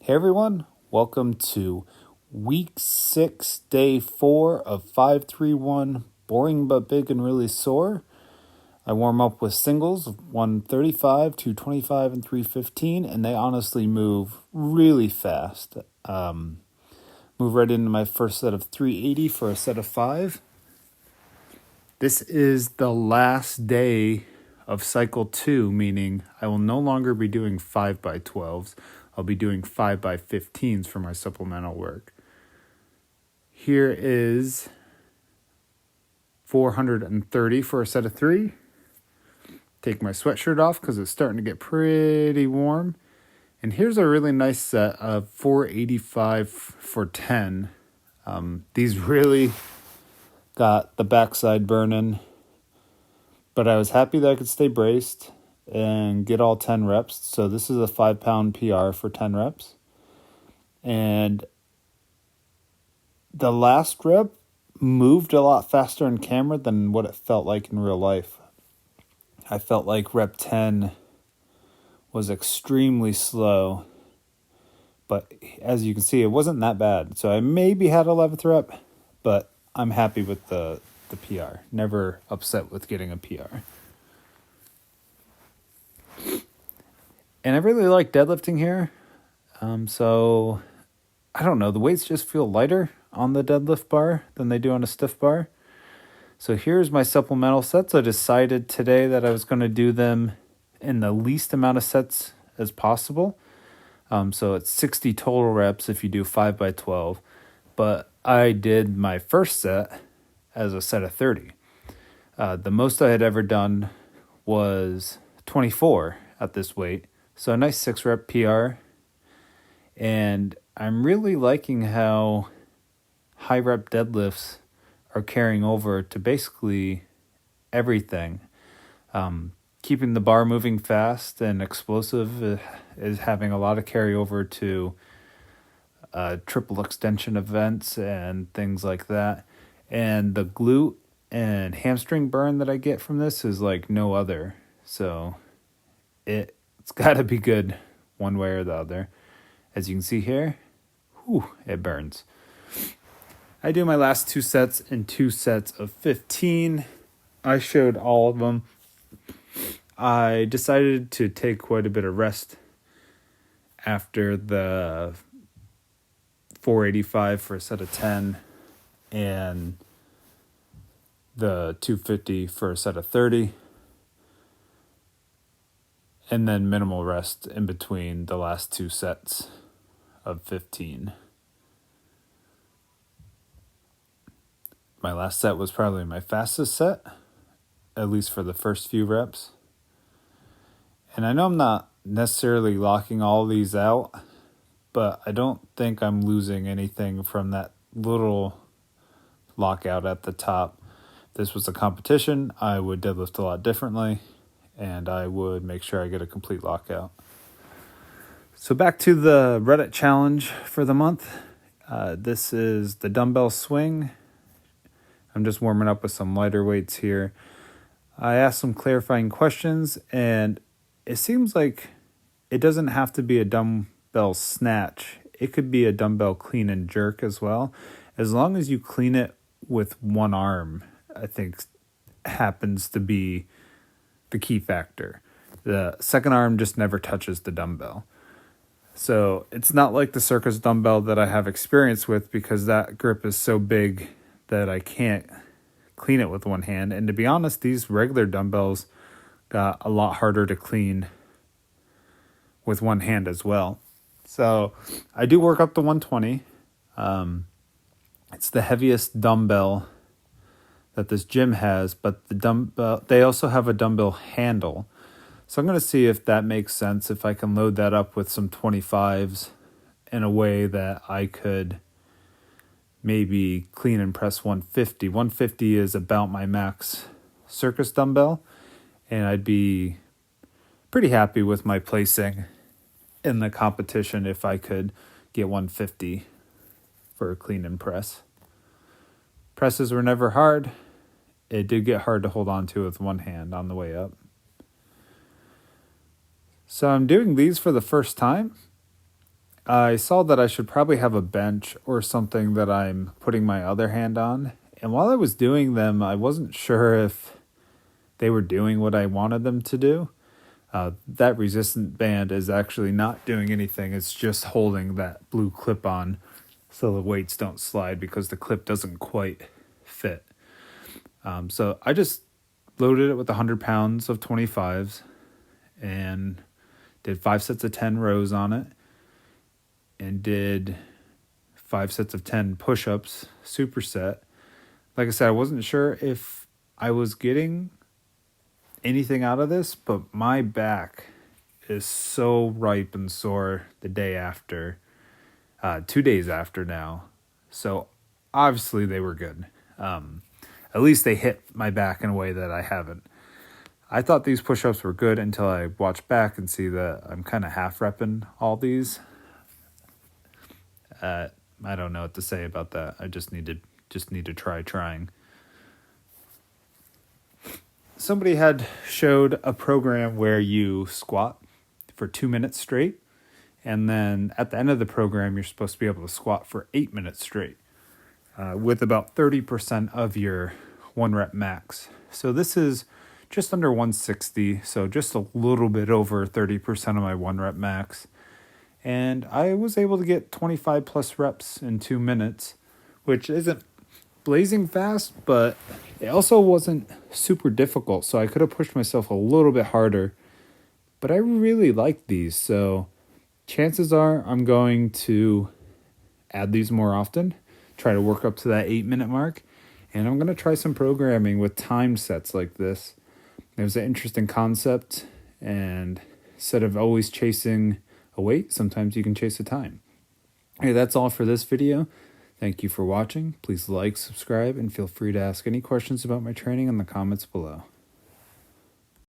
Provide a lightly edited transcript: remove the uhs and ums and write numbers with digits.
Hey everyone, welcome to week 6, day 4 of 531, boring but big and really sore. I warm up with singles of 135, 225, and 315, and they honestly move really fast. Move right into my first set of 380 for a set of 5. This is the last day of cycle 2, meaning I will no longer be doing 5x12s. I'll be doing 5x15s for my supplemental work. Here is 430 for a set of 3. Take my sweatshirt off because it's starting to get pretty warm. And here's a really nice set of 485 for 10. These really got the backside burning, but I was happy that I could stay braced and get all 10 reps. So this is a 5-pound PR for 10 reps. And the last rep moved a lot faster in camera than what it felt like in real life. I felt like rep 10 was extremely slow, but as you can see, it wasn't that bad. So I maybe had 11th rep, but I'm happy with the PR. Never upset with getting a PR. And I really like deadlifting here. So I don't know, the weights just feel lighter on the deadlift bar than they do on a stiff bar. So here's my supplemental sets. I decided today that I was going to do them in the least amount of sets as possible. So it's 60 total reps if you do 5x12. But I did my first set as a set of 30. The most I had ever done was 24 at this weight. So a nice 6-rep PR. And I'm really liking how high-rep deadlifts are carrying over to basically everything. Keeping the bar moving fast and explosive is having a lot of carryover to triple extension events and things like that. And the glute and hamstring burn that I get from this is like no other. So it's got to be good one way or the other. As you can see here, it burns. I do my last 2 sets in 2 sets of 15. I showed all of them. I decided to take quite a bit of rest after the 485 for a set of 10 and the 250 for a set of 30. And then minimal rest in between the last 2 sets of 15. My last set was probably my fastest set, at least for the first few reps. And I know I'm not necessarily locking all these out, but I don't think I'm losing anything from that little lockout at the top. If this was a competition, I would deadlift a lot differently, and I would make sure I get a complete lockout. So back to the Reddit challenge for the month. This is the dumbbell swing. I'm just warming up with some lighter weights here. I asked some clarifying questions, and it seems like it doesn't have to be a dumbbell snatch. It could be a dumbbell clean and jerk as well. As long as you clean it with one arm, I think happens to be the key factor. The second arm just never touches the dumbbell. So it's not like the circus dumbbell that I have experience with, because that grip is so big that I can't clean it with one hand. And to be honest, these regular dumbbells got a lot harder to clean with one hand as well. So I do work up to 120. It's the heaviest dumbbell that this gym has, but the dumbbell, they also have a dumbbell handle. So I'm going to see if that makes sense, if I can load that up with some 25s in a way that I could maybe clean and press 150. 150 is about my max circus dumbbell, and I'd be pretty happy with my placing in the competition if I could get 150 for a clean and press. Presses were never hard. It did get hard to hold on to with one hand on the way up. So I'm doing these for the first time, I saw that I should probably have a bench or something that I'm putting my other hand on. And while I was doing them, I wasn't sure if they were doing what I wanted them to do. That resistant band is actually not doing anything. It's just holding that blue clip on so the weights don't slide because the clip doesn't quite fit. So I just loaded it with 100 pounds of 25s and did 5 sets of 10 rows on it and did 5 sets of 10 push-ups, superset. Like I said, I wasn't sure if I was getting anything out of this, but my back is so ripe and sore the day after, 2 days after now. So obviously they were good. At least they hit my back in a way that I haven't. I thought these push-ups were good until I watched back and see that I'm kind of half repping all these. I don't know what to say about that. I just need to try trying. Somebody had showed a program where you squat for 2 minutes straight, and then at the end of the program, you're supposed to be able to squat for 8 minutes straight with about 30% of your 1 rep max. So this is just under 160, so just a little bit over 30% of my 1 rep max. And I was able to get 25 plus reps in 2 minutes, which isn't blazing fast, but it also wasn't super difficult, so I could have pushed myself a little bit harder. But I really like these, so chances are I'm going to add these more often, try to work up to that 8-minute mark, and I'm going to try some programming with time sets like this. It was an interesting concept, and instead of always chasing a weight, sometimes you can chase a time. Hey, that's all for this video. Thank you for watching. Please like, subscribe, and feel free to ask any questions about my training in the comments below.